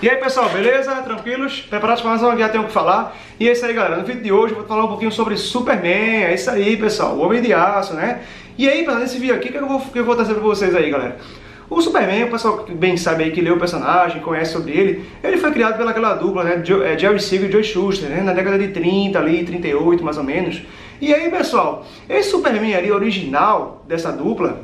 E aí pessoal, beleza? Tranquilos? Preparados para mais uma guia Tenho o que falar? E é isso aí galera, no vídeo de hoje eu vou falar um pouquinho sobre Superman. É isso aí pessoal, o Homem de Aço, né? E aí, nesse vídeo aqui, o que eu vou trazer para vocês aí galera? O Superman, o pessoal que bem sabe aí que leu o personagem, conhece sobre ele foi criado pelaquela dupla, né? Jerry Siegel e Joe Shuster, né? Na década de 30 ali, 38 mais ou menos. E aí pessoal, esse Superman ali original dessa dupla,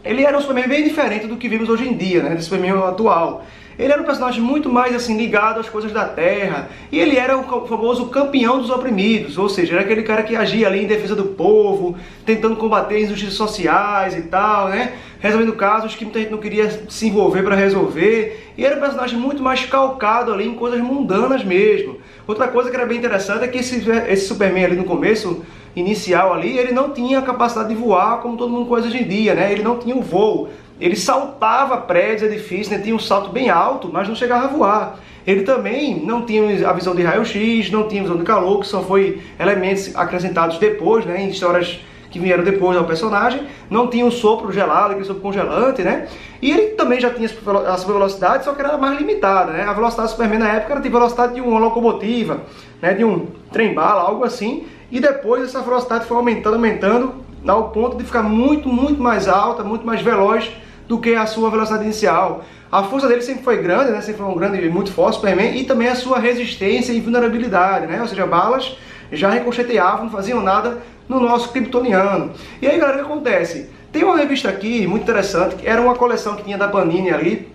ele era um Superman bem diferente do que vimos hoje em dia, né? Desse Superman atual. Ele era um personagem muito mais assim ligado às coisas da Terra. E ele era o famoso campeão dos oprimidos. Ou seja, era aquele cara que agia ali em defesa do povo, tentando combater injustiças sociais e tal, né? Resolvendo casos que muita gente não queria se envolver para resolver. E era um personagem muito mais calcado ali em coisas mundanas mesmo. Outra coisa que era bem interessante é que esse Superman ali no começo inicial ali, ele não tinha a capacidade de voar como todo mundo conhece hoje em dia, né? Ele não tinha o voo. Ele saltava prédios, edifícios, né? Tinha um salto bem alto, mas não chegava a voar. Ele também não tinha a visão de raio-x, não tinha visão de calor, que só foi elementos acrescentados depois, né? Em histórias que vieram depois ao personagem. Não tinha um sopro gelado, aquele sopro congelante, né? E ele também já tinha a super velocidade, só que era mais limitada, né? A velocidade do Superman na época era de velocidade de uma locomotiva, né? De um trem-bala, algo assim. E depois essa velocidade foi aumentando, ao ponto de ficar muito mais alta, muito mais veloz do que a sua velocidade inicial. A força dele sempre foi grande, né? Sempre foi um grande e muito forte Superman, e também a sua resistência e vulnerabilidade, né? Ou seja, balas já ricocheteavam, não faziam nada no nosso kryptoniano. E aí, galera, o que acontece? Tem uma revista aqui muito interessante, que era uma coleção que tinha da Panini ali,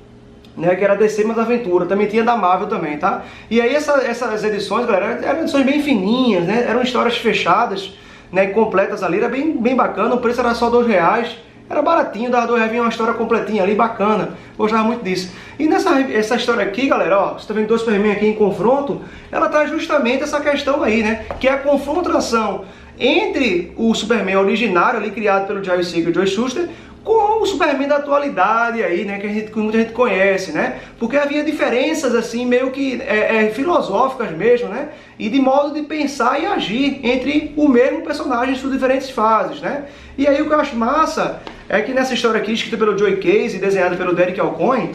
né, que era DC Mais Aventura, também tinha da Marvel também, tá? E aí essas edições, galera, eram edições bem fininhas, né? Eram histórias fechadas, né, completas ali, era bem bacana, o preço era só R$2, era baratinho, dava R$2, vinha uma história completinha ali, bacana, gostava muito disso. E essa história aqui, galera, ó, você tá vendo dois Superman aqui em confronto, ela traz justamente essa questão aí, né, que é a confrontação entre o Superman originário ali, criado pelo Jerry Siegel e Joe Shuster, com o Superman da atualidade aí, né, que muita gente conhece, né, porque havia diferenças assim, meio que filosóficas mesmo, né, e de modo de pensar e agir entre o mesmo personagem em suas diferentes fases, né. E aí o que eu acho massa é que nessa história aqui, escrita pelo Joe Case e desenhada pelo Derek Aucoin,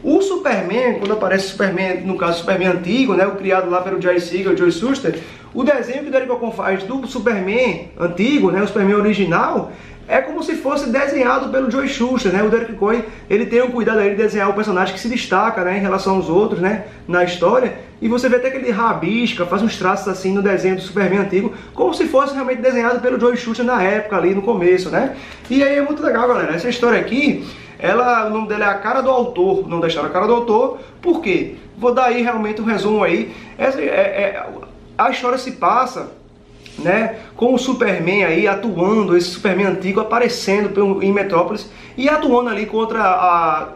o Superman, quando aparece o Superman, no caso o Superman antigo, né, o criado lá pelo Jerry Siegel e Joe Shuster, o desenho que o Derek Aucoin faz do Superman antigo, né, o Superman original, é como se fosse desenhado pelo Joe Shuster, né? O Derek Aucoin, ele tem o cuidado aí de desenhar o personagem que se destaca, né, em relação aos outros, né, na história. E você vê até que ele rabisca, faz uns traços assim no desenho do Superman antigo, como se fosse realmente desenhado pelo Joe Shuster na época ali, no começo, né? E aí é muito legal, galera. Essa história aqui, o nome dela é A Cara do Autor, o nome da história é A Cara do Autor. Por quê? Vou dar aí realmente um resumo aí. A história se passa, né, com o Superman aí atuando, esse Superman antigo aparecendo em Metrópolis e atuando ali contra a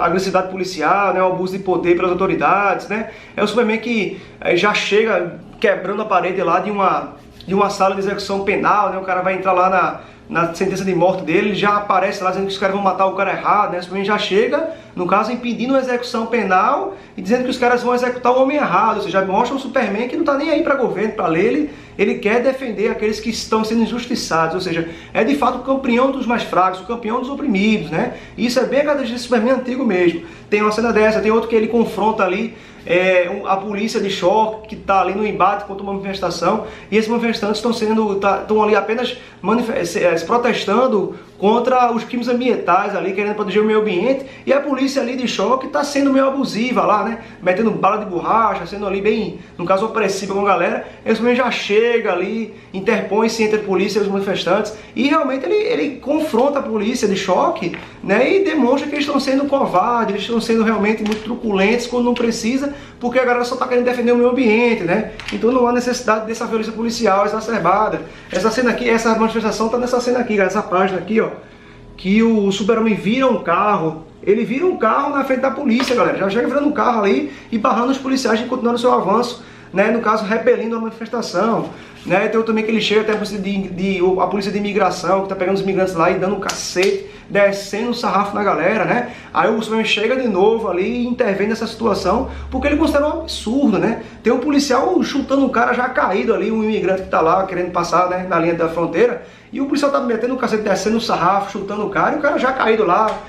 agressividade policial, né, o abuso de poder pelas autoridades, né. É o Superman que já chega quebrando a parede lá de uma sala de execução penal, né, o cara vai entrar lá na sentença de morte dele, ele já aparece lá dizendo que os caras vão matar o cara errado, né? O Superman já chega, no caso, impedindo a execução penal e dizendo que os caras vão executar o homem errado, ou seja, mostra um Superman que não está nem aí para governo, para lei, ele quer defender aqueles que estão sendo injustiçados, ou seja, é de fato o campeão dos mais fracos, o campeão dos oprimidos, né? E isso é bem a característica do Superman antigo mesmo. Tem uma cena dessa, tem outro que ele confronta ali a polícia de choque que está ali no embate contra uma manifestação, e esses manifestantes estão ali apenas protestando contra os crimes ambientais ali, querendo proteger o meio ambiente, e a polícia ali de choque está sendo meio abusiva lá, né, metendo bala de borracha, sendo ali bem, no caso, opressiva com a galera. Esse homem já chega ali, interpõe-se entre a polícia e os manifestantes, e realmente ele confronta a polícia de choque, né, e demonstra que eles estão sendo covardes, eles estão sendo realmente muito truculentos quando não precisa, porque a galera só está querendo defender o meio ambiente, né, então não há necessidade dessa violência policial exacerbada. Essa cena aqui, essa manifestação está nessa cena aqui, essa página aqui, ó, que o Super-Homem vira um carro, ele vira um carro na frente da polícia, galera, já chega virando um carro ali e barrando os policiais de continuar o seu avanço, né, no caso repelindo a manifestação, né. Tem também que ele chega até a polícia de imigração, que está pegando os imigrantes lá e dando um cacete, descendo o sarrafo na galera, né. Aí o Superman chega de novo ali e intervém nessa situação, porque ele considera um absurdo, né. Tem um policial chutando um cara já caído ali, um imigrante que está lá querendo passar, né, na linha da fronteira, e o policial tá metendo o cacete, descendo o sarrafo, chutando o cara, e o cara já caído lá,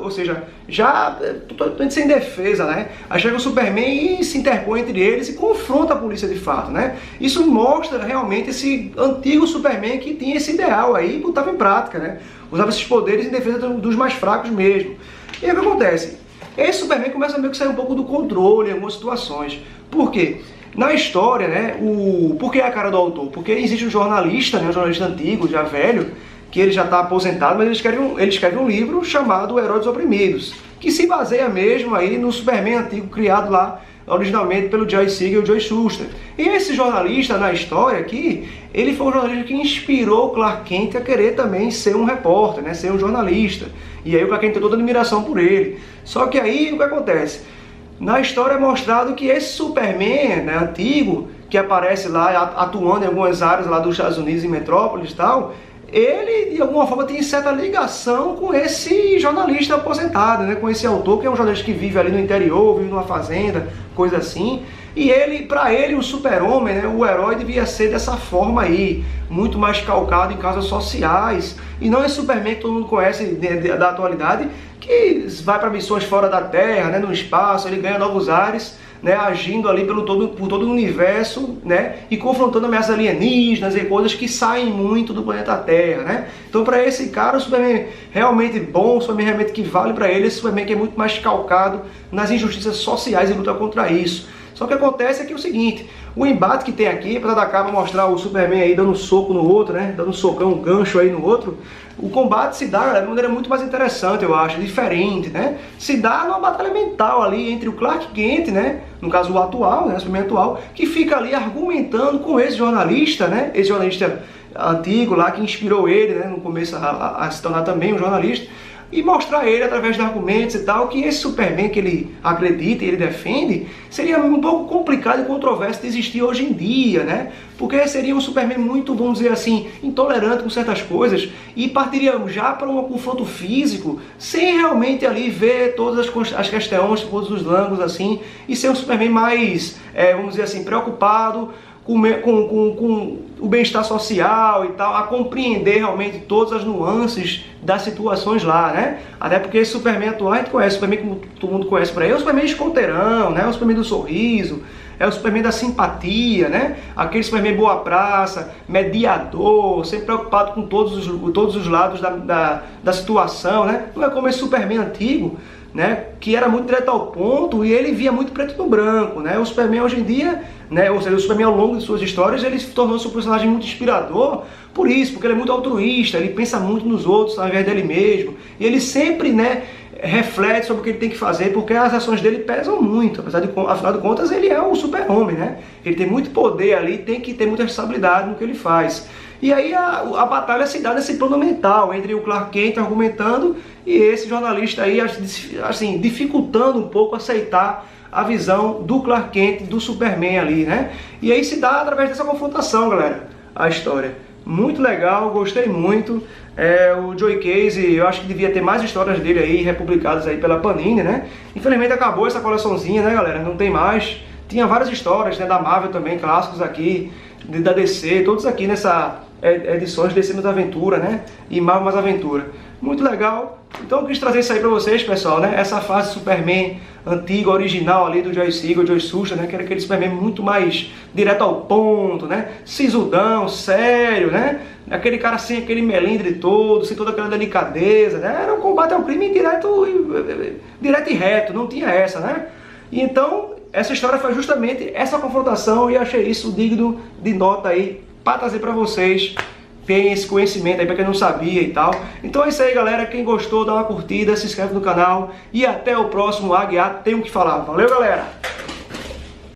ou seja, já totalmente sem defesa, né? Aí chega o Superman e se interpõe entre eles e confronta a polícia de fato, né? Isso mostra realmente esse antigo Superman que tinha esse ideal aí e botava em prática, né? Usava esses poderes em defesa dos mais fracos mesmo. E aí o que acontece? Esse Superman começa a meio que sair um pouco do controle em algumas situações. Por quê? Na história, né, por que a cara do autor? Porque existe um jornalista, né, um jornalista antigo, já velho, que ele já está aposentado, mas ele escreve um livro chamado O Herói dos Oprimidos, que se baseia mesmo aí no Superman antigo criado lá originalmente pelo Joe Siegel e o Joe Shuster. E esse jornalista na história aqui, ele foi um jornalista que inspirou o Clark Kent a querer também ser um repórter, né, ser um jornalista. E aí o Clark Kent tem toda a admiração por ele. Só que aí o que acontece? Na história é mostrado que esse Superman, né, antigo, que aparece lá atuando em algumas áreas lá dos Estados Unidos, em metrópoles e tal, ele de alguma forma tem certa ligação com esse jornalista aposentado, né, com esse autor que é um jornalista que vive ali no interior, vive numa fazenda, coisa assim. E ele, para ele, o super-homem, né, o herói devia ser dessa forma aí, muito mais calcado em causas sociais, e não esse Superman que todo mundo conhece da atualidade, que vai para missões fora da Terra, né, no espaço, ele ganha novos ares, né, agindo ali por todo o universo, né, e confrontando ameaças alienígenas e coisas que saem muito do planeta Terra, né. Então, para esse cara, o Superman realmente bom, o Superman realmente que vale para ele, esse Superman que é muito mais calcado nas injustiças sociais e luta contra isso. Só que acontece é que é o seguinte, o embate que tem aqui, apesar da capa mostrar o Superman aí dando um soco no outro, né, dando um socão, um gancho aí no outro, o combate se dá de maneira muito mais interessante, eu acho, diferente, né? Se dá numa batalha mental ali entre o Clark Kent, né, no caso o atual, né, o Superman atual, que fica ali argumentando com esse jornalista, né, esse jornalista antigo lá que inspirou ele, né, no começo a se tornar também um jornalista, e mostrar ele através de argumentos e tal, que esse Superman que ele acredita e ele defende, seria um pouco complicado e controverso de existir hoje em dia, né? Porque seria um Superman muito, vamos dizer assim, intolerante com certas coisas, e partiríamos já para um confronto físico, sem realmente ali ver todas as questões, todos os ângulos assim, e ser um Superman mais, vamos dizer assim, preocupado com o bem-estar social e tal, a compreender realmente todas as nuances das situações lá, né? Até porque esse Superman atual, a gente conhece, o Superman que todo mundo conhece por aí, é o Superman escoteirão, né? O Superman do sorriso, é o Superman da simpatia, né? Aquele Superman boa praça, mediador, sempre preocupado com todos os lados da situação, né? Não é como esse Superman antigo, né, que era muito direto ao ponto e ele via muito preto no branco, né? O Superman hoje em dia, né, ou seja, o Superman ao longo de suas histórias, ele se tornou um personagem muito inspirador por isso, porque ele é muito altruísta, ele pensa muito nos outros ao invés dele mesmo, e ele sempre, né, reflete sobre o que ele tem que fazer, porque as ações dele pesam muito, afinal de contas ele é o super-homem, né? Ele tem muito poder ali, tem que ter muita responsabilidade no que ele faz. E aí a batalha se dá nesse plano mental, entre o Clark Kent argumentando e esse jornalista aí, assim, dificultando um pouco aceitar a visão do Clark Kent, do Superman ali, né? E aí se dá através dessa confrontação, galera, a história. Muito legal, gostei muito. O Joe Casey, eu acho que devia ter mais histórias dele aí, republicadas aí pela Panini, né? Infelizmente acabou essa coleçãozinha, né, galera? Não tem mais. Tinha várias histórias, né, da Marvel também, clássicos aqui, da DC, todos aqui nessa edições DC Mais Aventura, né? E Marvel Mais Aventura. Muito legal. Então eu quis trazer isso aí pra vocês, pessoal, né? Essa fase Superman antiga, original ali do Joe Siegel, Joe Shuster, né? Que era aquele Superman muito mais direto ao ponto, né? Sisudão, sério, né? Aquele cara sem aquele melindre todo, sem toda aquela delicadeza, né? Era um combate ao crime direto e reto, não tinha essa, né? E então, essa história foi justamente essa confrontação e achei isso digno de nota aí para trazer para vocês, terem esse conhecimento aí para quem não sabia e tal. Então é isso aí, galera. Quem gostou, dá uma curtida, se inscreve no canal e até o próximo Aguiar Tem o que Falar. Valeu, galera!